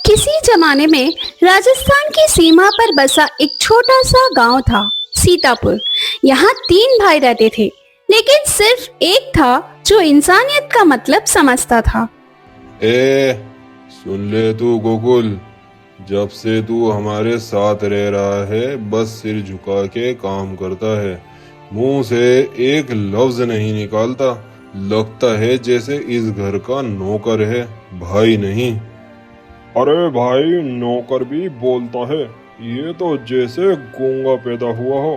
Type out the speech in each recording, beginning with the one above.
किसी जमाने में राजस्थान की सीमा पर बसा एक छोटा सा गांव था, सीतापुर। यहाँ तीन भाई रहते थे, लेकिन सिर्फ एक था जो इंसानियत का मतलब समझता था। ए, सुन ले तू गोकुल। जब से तू हमारे साथ रह रहा है बस सिर झुका के काम करता है, मुंह से एक लफ्ज नहीं निकालता। लगता है जैसे इस घर का नौकर है, भाई नहीं। अरे भाई, नौकर भी बोलता है? ये तो जैसे गूंगा पैदा हुआ हो,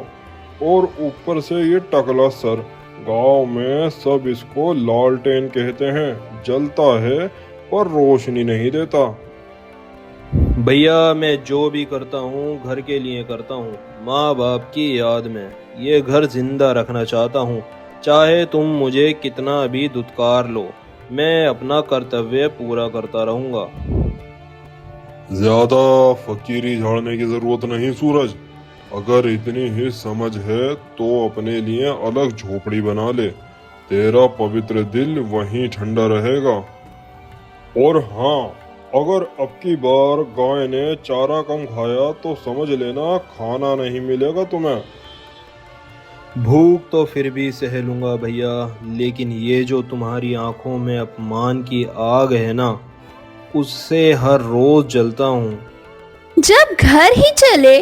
और ऊपर से ये टकला सर। गांव में सब इसको लालटेन कहते हैं, जलता है पर रोशनी नहीं देता। भैया, मैं जो भी करता हूँ घर के लिए करता हूँ, माँ बाप की याद में। ये घर जिंदा रखना चाहता हूँ, चाहे तुम मुझे कितना भी दुत्कार लो, मैं अपना कर्तव्य पूरा करता रहूँगा। ज्यादा फकीरी झाड़ने की जरूरत नहीं सूरज। अगर इतनी ही समझ है तो अपने लिए अलग झोपड़ी बना ले, तेरा पवित्र दिल वहीं ठंडा रहेगा। और हाँ, अगर अब की बार गाय ने चारा कम खाया तो समझ लेना खाना नहीं मिलेगा तुम्हें। भूख तो फिर भी सह लूँगा भैया, लेकिन ये जो तुम्हारी आंखों में अपमान की आग है ना, उससे हर रोज जलता हूँ। जब घर ही चले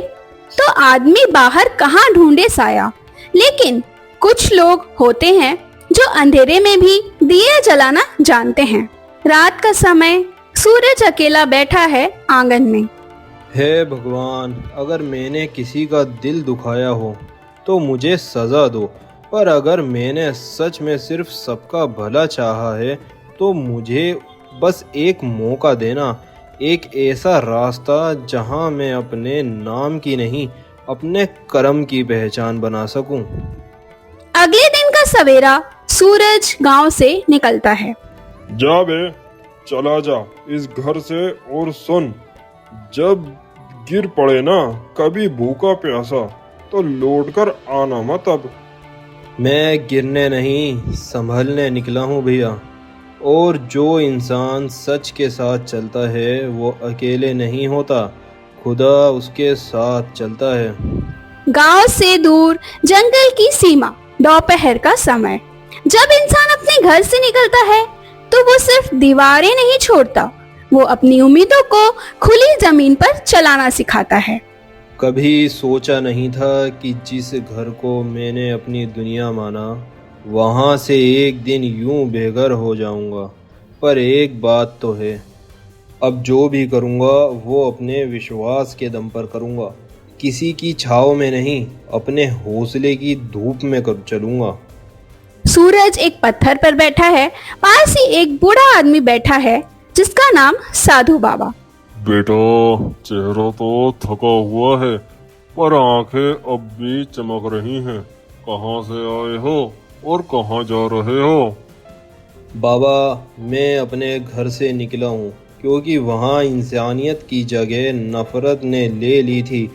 तो आदमी बाहर कहाँ ढूंढे साया। लेकिन कुछ लोग होते हैं जो अंधेरे में भी दिए जलाना जानते हैं। रात का समय, सूरज अकेला बैठा है आंगन में। हे भगवान, अगर मैंने किसी का दिल दुखाया हो तो मुझे सज़ा दो, पर अगर मैंने सच में सिर्फ सबका भला चाहा है तो मुझे बस एक मौका देना, एक ऐसा रास्ता जहां मैं अपने नाम की नहीं, अपने कर्म की पहचान बना सकूं। अगले दिन का सवेरा सूरज गांव से निकलता है। जा बे, चला जा इस घर से। और सुन, जब गिर पड़े ना कभी भूखा प्यासा तो लौट कर आना मत। अब मैं गिरने नहीं, संभलने निकला हूँ भैया। और जो इंसान सच के साथ चलता है वो अकेले नहीं होता, खुदा उसके साथ चलता है। गांव से दूर जंगल की सीमा, दोपहर का समय। जब इंसान अपने घर से निकलता है तो वो सिर्फ दीवारें नहीं छोड़ता, वो अपनी उम्मीदों को खुली जमीन पर चलाना सिखाता है। कभी सोचा नहीं था कि जिस घर को मैंने अपनी दुनिया माना, वहाँ से एक दिन यूं बेघर हो जाऊंगा। पर एक बात तो है, अब जो भी करूँगा वो अपने विश्वास के दम पर करूँगा, किसी की छाव में नहीं, अपने हौसले की धूप में कर चलूँगा। सूरज एक पत्थर पर बैठा है। पास ही एक बूढ़ा आदमी बैठा है जिसका नाम साधु बाबा। बेटा, चेहरा तो थका हुआ है पर आंखें अब भी चमक रही हैं। कहाँ से आए हो और कहाँ जा रहे हो? बाबा, मैं अपने घर से निकला हूँ क्योंकि वहाँ इंसानियत की जगह नफ़रत ने ले ली थी।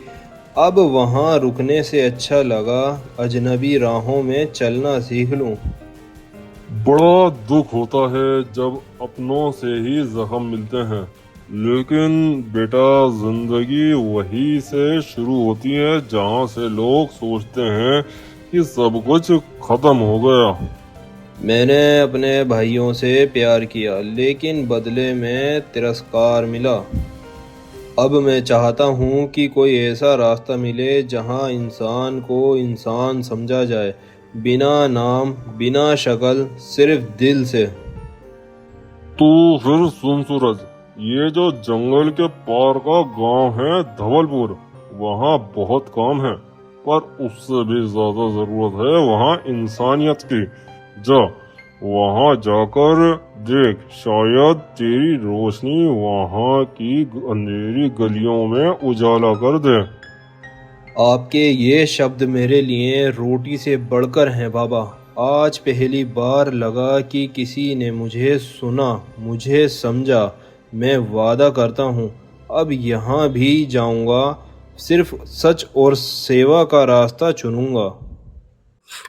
अब वहाँ रुकने से अच्छा लगा अजनबी राहों में चलना सीख लूँ। बड़ा दुख होता है जब अपनों से ही जख्म मिलते हैं, लेकिन बेटा जिंदगी वही से शुरू होती है जहाँ से लोग सोचते हैं कि सब कुछ खत्म हो गया। मैंने अपने भाइयों से प्यार किया, लेकिन बदले में तिरस्कार मिला। अब मैं चाहता हूँ कि कोई ऐसा रास्ता मिले जहाँ इंसान को इंसान समझा जाए, बिना नाम, बिना शक्ल, सिर्फ दिल से। तो फिर सुन सूरज, ये जो जंगल के पार का गांव है धवलपुर, वहाँ बहुत काम है, पर उससे भी ज्यादा जरूरत है वहाँ इंसानियत की। जा वहाँ जाकर देख, शायद तेरी रोशनी वहाँ की अंधेरी गलियों में उजाला कर दे। आपके ये शब्द मेरे लिए रोटी से बढ़कर हैं बाबा। आज पहली बार लगा कि किसी ने मुझे सुना, मुझे समझा। मैं वादा करता हूँ अब यहाँ भी जाऊँगा, सिर्फ सच और सेवा का रास्ता चुनूंगा।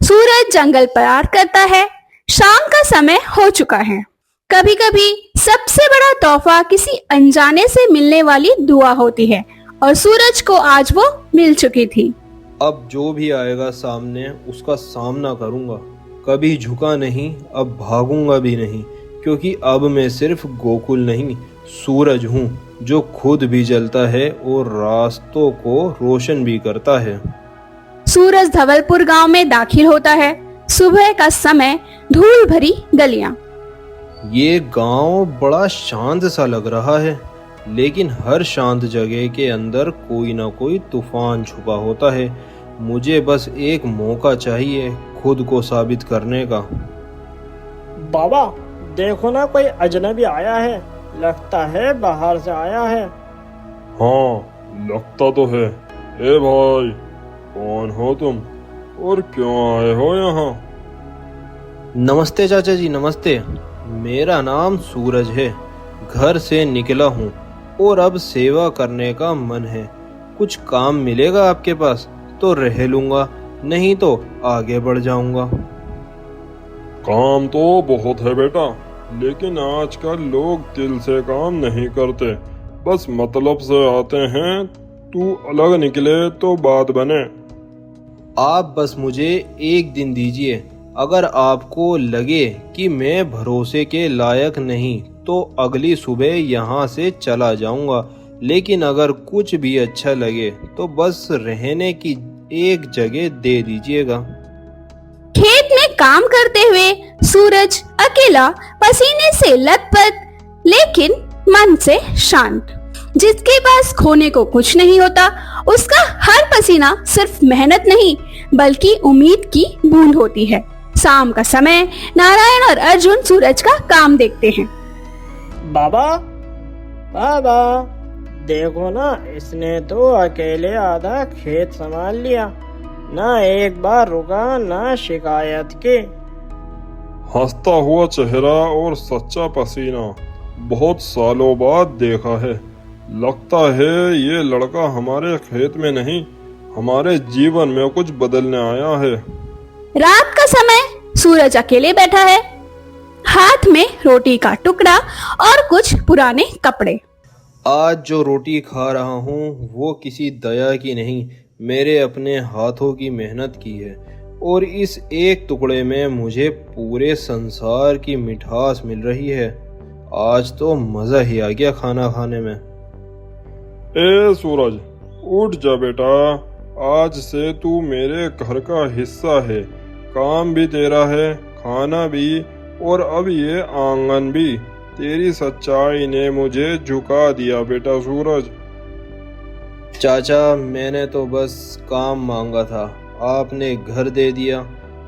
सूरज जंगल पार करता है। शाम का समय हो चुका है। कभी कभी सबसे बड़ा तोहफा किसी अनजाने से मिलने वाली दुआ होती है और सूरज को आज वो मिल चुकी थी। अब जो भी आएगा सामने उसका सामना करूंगा, कभी झुका नहीं, अब भागूंगा भी नहीं, क्योंकि अब मैं सिर्फ गोकुल नहीं, सूरज हूँ जो खुद भी जलता है और रास्तों को रोशन भी करता है। सूरज धवलपुर गांव में दाखिल होता है। सुबह का समय, धूल भरी गलियां। ये गांव बड़ा शांत सा लग रहा है, लेकिन हर शांत जगह के अंदर कोई ना कोई तूफान छुपा होता है। मुझे बस एक मौका चाहिए खुद को साबित करने का। बाबा देखो ना, कोई अजनबी आया है, लगता है बाहर से आया है। हाँ, लगता तो है। ए भाई, कौन हो तुम और क्यों आए हो यहाँ? नमस्ते चाचा जी, नमस्ते। मेरा नाम सूरज है, घर से निकला हूँ और अब सेवा करने का मन है। कुछ काम मिलेगा आपके पास तो रह लूंगा, नहीं तो आगे बढ़ जाऊंगा। काम तो बहुत है बेटा, लेकिन आजकल लोग दिल से काम नहीं करते, बस मतलब से आते हैं। तू अलग निकले तो बात बने। आप बस मुझे एक दिन दीजिए, अगर आपको लगे कि मैं भरोसे के लायक नहीं तो अगली सुबह यहाँ से चला जाऊंगा, लेकिन अगर कुछ भी अच्छा लगे तो बस रहने की एक जगह दे दीजिएगा। खेत में काम करते हुए सूरज अकेला, पसीने से लथपथ, लेकिन मन से शांत। जिसके पास खोने को कुछ नहीं होता, उसका हर पसीना सिर्फ मेहनत नहीं बल्कि उम्मीद की बूंद होती है। शाम का समय, नारायण और अर्जुन सूरज का काम देखते हैं। बाबा बाबा देखो ना, इसने तो अकेले आधा खेत संभाल लिया, ना एक बार रुका ना शिकायत की। हंसता हुआ चेहरा और सच्चा पसीना बहुत सालों बाद देखा है। लगता है ये लड़का हमारे खेत में नहीं, हमारे जीवन में कुछ बदलने आया है। रात का समय, सूरज अकेले बैठा है, हाथ में रोटी का टुकड़ा और कुछ पुराने कपड़े। आज जो रोटी खा रहा हूँ वो किसी दया की नहीं, मेरे अपने हाथों की मेहनत की है, और इस एक टुकड़े में मुझे पूरे संसार की मिठास मिल रही है। आज तो मजा ही आ गया खाना खाने में। ए सूरज, उठ जा बेटा, आज से तू मेरे घर का हिस्सा है। काम भी तेरा है, खाना भी, और अब ये आंगन भी। तेरी सच्चाई ने मुझे झुका दिया बेटा सूरज। चाचा, मैंने तो बस काम मांगा था, आपने घर दे दिया।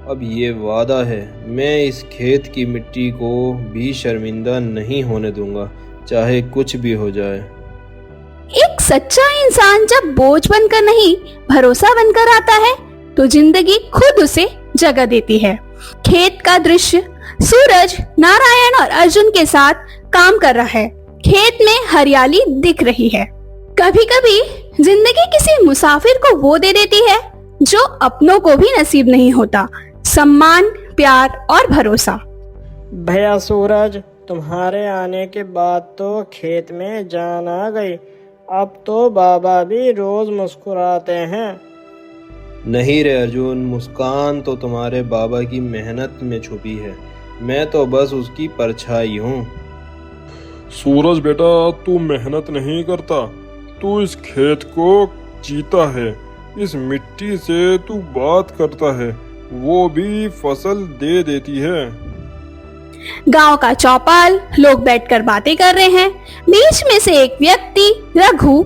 अब ये वादा है, मैं इस खेत की मिट्टी को भी शर्मिंदा नहीं होने दूंगा, चाहे कुछ भी हो जाए। एक सच्चा इंसान जब बोझ बनकर नहीं, भरोसा बनकर आता है तो जिंदगी खुद उसे जगह देती है। खेत का दृश्य, सूरज नारायण और अर्जुन के साथ काम कर रहा है। खेत में हरियाली दिख रही है। कभी कभी जिंदगी किसी मुसाफिर को वो दे देती है जो अपनों को भी नसीब नहीं होता, सम्मान, प्यार और भरोसा। भैया सूरज, तुम्हारे आने के बाद तो खेत में जान आ गई। अब तो बाबा भी रोज मुस्कुराते हैं। नहीं रे अर्जुन, मुस्कान तो तुम्हारे बाबा की मेहनत में छुपी है, मैं तो बस उसकी परछाई हूँ। सूरज बेटा, तू मेहनत नहीं करता, तू इस खेत को जीता है। इस मिट्टी से तू बात करता है, वो भी फसल दे देती है। गांव का चौपाल, लोग बैठकर बातें कर रहे हैं। बीच में से एक व्यक्ति, रघु,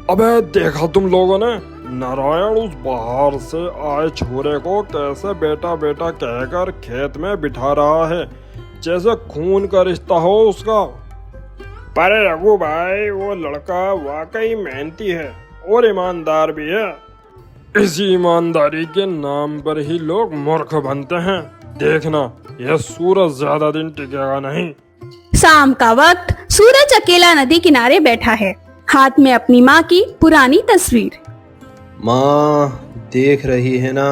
अबे देखा तुम लोगों ने, नारायण उस बाहर से आए छोरे को कैसे बेटा बेटा कहकर खेत में बिठा रहा है, जैसे खून का रिश्ता हो उसका। पर रघु भाई, वो लड़का वाकई मेहनती है और ईमानदार भी है। इसी ईमानदारी के नाम पर ही लोग मूर्ख बनते हैं। देखना, यह सूरज ज्यादा दिन टिकेगा नहीं। शाम का वक्त, सूरज अकेला नदी किनारे बैठा है, हाथ में अपनी माँ की पुरानी तस्वीर। माँ, देख रही है ना,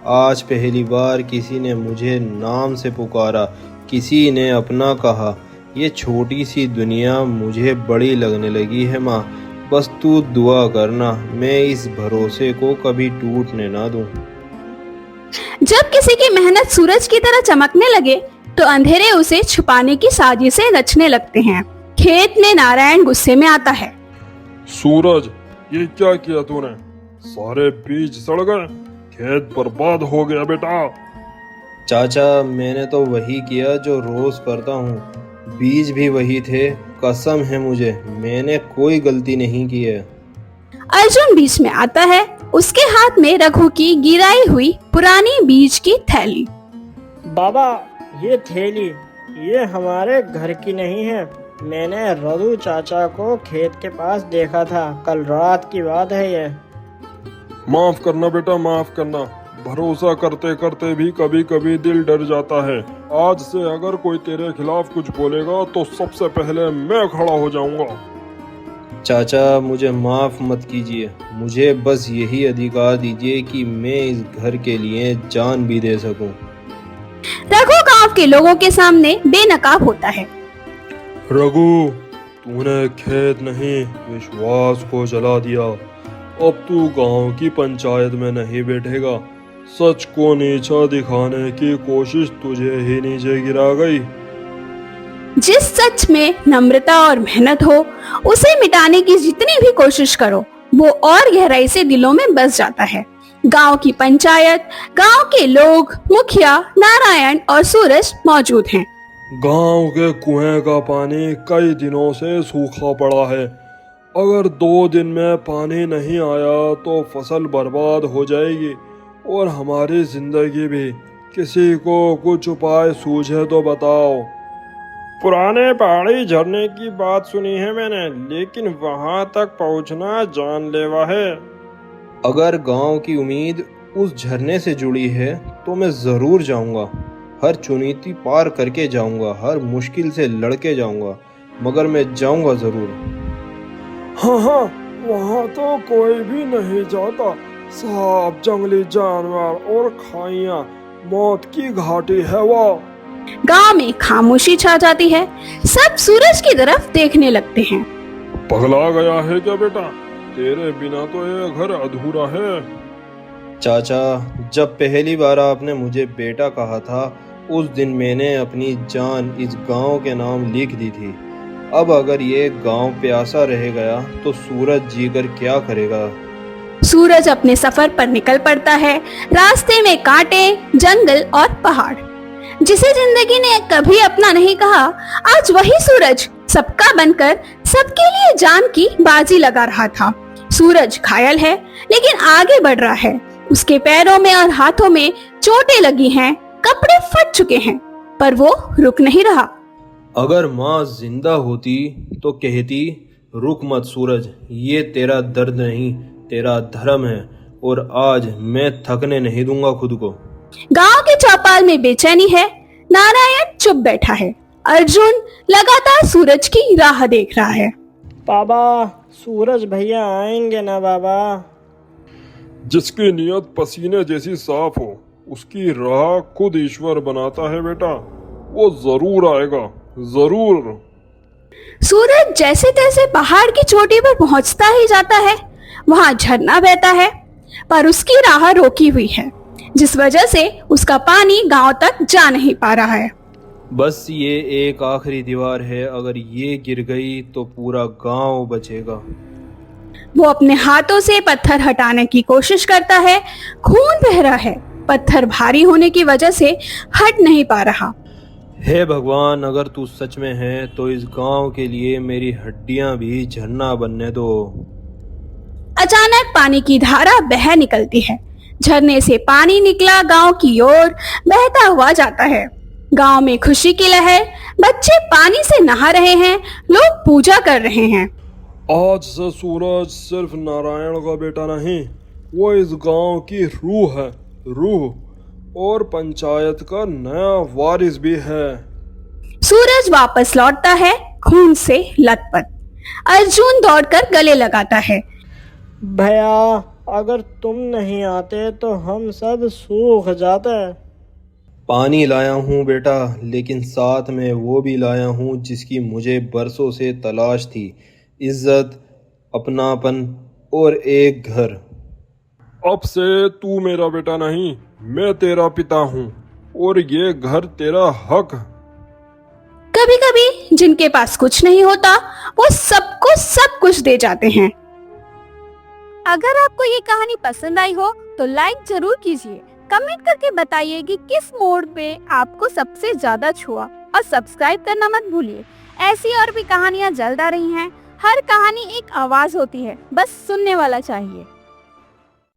आज पहली बार किसी ने मुझे नाम से पुकारा, किसी ने अपना कहा। ये छोटी सी दुनिया मुझे बड़ी लगने लगी है माँ। बस तू दुआ करना, मैं इस भरोसे को कभी टूटने ना दूं। जब किसी की मेहनत सूरज की तरह चमकने लगे तो अंधेरे उसे छुपाने की साजिशें रचने लगते हैं। खेत में नारायण गुस्से में आता है। सूरज, ये क्या किया तूने? सारे बीज सड़ गए, खेत बर्बाद हो गया बेटा। चाचा, मैंने तो वही किया जो रोज करता हूँ। बीज भी वही थे, कसम है मुझे, मैंने कोई गलती नहीं की है। अर्जुन बीच में आता है। उसके हाथ में रघु की गिराई हुई पुरानी बीज की थैली। बाबा, ये थैली ये हमारे घर की नहीं है। मैंने रघु चाचा को खेत के पास देखा था, कल रात की बात है ये। माफ करना बेटा, माफ करना। भरोसा करते करते भी कभी कभी दिल डर जाता है। आज से अगर कोई तेरे खिलाफ कुछ बोलेगा तो सबसे पहले मैं खड़ा हो जाऊंगा। चाचा, मुझे माफ मत कीजिए। मुझे बस यही अधिकार दीजिए कि मैं इस घर के लिए जान भी दे सकूं। रघु गांव के लोगों के सामने बेनकाब होता है। रघु, तूने खेत नहीं विश्वास को जला दिया। अब तू गांव की पंचायत में नहीं बैठेगा। सच को नीचा दिखाने की कोशिश तुझे ही नीचे गिरा गई। जिस सच में नम्रता और मेहनत हो, उसे मिटाने की जितनी भी कोशिश करो, वो और गहराई से दिलों में बस जाता है। गांव की पंचायत, गांव के लोग, मुखिया, नारायण और सूरज मौजूद हैं। गांव के कुएं का पानी कई दिनों से सूखा पड़ा है। अगर 2 दिन में पानी नहीं आया तो फसल बर्बाद हो जाएगी और हमारी जिंदगी भी। किसी को कुछ उपाय सूझे तो बताओ। पुराने पहाड़ी झरने की बात सुनी है मैंने, लेकिन वहां तक पहुंचना जानलेवा है। अगर गांव की उम्मीद उस झरने से जुड़ी है तो मैं जरूर जाऊंगा। हर चुनौती पार करके जाऊंगा, हर मुश्किल से लड़के जाऊंगा, मगर मैं जाऊंगा जरूर। हाँ हाँ, वहाँ तो कोई भी नहीं जाता। सांप, जंगली जानवर और खाइयाँ, मौत की घाटी है वो। गांव में खामोशी छा जाती है। सब सूरज की तरफ देखने लगते हैं। पगला गया है क्या बेटा? तेरे बिना तो ये घर अधूरा है। चाचा, जब पहली बार आपने मुझे बेटा कहा था, उस दिन मैंने अपनी जान इस गांव के नाम लिख दी थी। अब अगर ये गांव प्यासा रह गया तो सूरज जीकर क्या करेगा? सूरज अपने सफर पर निकल पड़ता है। रास्ते में कांटे, जंगल और पहाड़। जिसे जिंदगी ने कभी अपना नहीं कहा, आज वही सूरज सबका बनकर सबके लिए जान की बाजी लगा रहा था। सूरज घायल है लेकिन आगे बढ़ रहा है। उसके पैरों में और हाथों में चोटें लगी हैं, कपड़े फट चुके हैं, पर वो रुक नहीं रहा। अगर माँ जिंदा होती तो कहती, रुक मत सूरज, ये तेरा दर्द नहीं, तेरा धर्म है, और आज मैं थकने नहीं दूंगा खुद को। गांव के चौपाल में बेचैनी है। नारायण चुप बैठा है। अर्जुन लगातार सूरज की राह देख रहा है। बाबा, सूरज भैया आएंगे ना बाबा? जिसकी नियत पसीने जैसी साफ हो, उसकी राह खुद ईश्वर बनाता है बेटा। वो जरूर आएगा, जरूर। सूरज जैसे तैसे पहाड़ की चोटी पर पहुंचता ही जाता है। वहां झरना बहता है, पर उसकी राह रोकी हुई है, जिस वजह से उसका पानी गांव तक जा नहीं पा रहा है। बस ये एक आखिरी दीवार है, अगर ये गिर गई तो पूरा गांव बचेगा। वो अपने हाथों से पत्थर हटाने की कोशिश करता है। खून बह रहा है। पत्थर भारी होने की वजह से हट नहीं पा रहा। हे भगवान, अगर तू सच में है तो इस गांव के लिए मेरी हड्डियां भी झरना बनने दो। अचानक पानी की धारा बह निकलती है। झरने से पानी निकला गांव की ओर बहता हुआ जाता है। गांव में खुशी की लहर। बच्चे पानी से नहा रहे हैं, लोग पूजा कर रहे हैं। आज से सूरज सिर्फ नारायण का बेटा नहीं, वो इस गांव की रूह है, रूह, और पंचायत का नया वारिस भी है। सूरज वापस लौटता है, खून से लथपथ। अर्जुन दौड़कर गले लगाता है। भैया, अगर तुम नहीं आते तो हम सब सूख जाते। पानी लाया हूँ बेटा, लेकिन साथ में वो भी लाया हूँ जिसकी मुझे बरसों से तलाश थी। इज्जत, अपनापन और एक घर। अब से तू मेरा बेटा नहीं, मैं तेरा पिता हूँ और ये घर तेरा हक। कभी कभी जिनके पास कुछ नहीं होता वो सबको सब कुछ दे जाते हैं। अगर आपको ये कहानी पसंद आई हो तो लाइक जरूर कीजिए। कमेंट करके बताइए कि किस मोड़ पे आपको सबसे ज्यादा छुआ, और सब्सक्राइब करना मत भूलिए। ऐसी और भी कहानियां जल्द आ रही हैं। हर कहानी एक आवाज होती है, बस सुनने वाला चाहिए।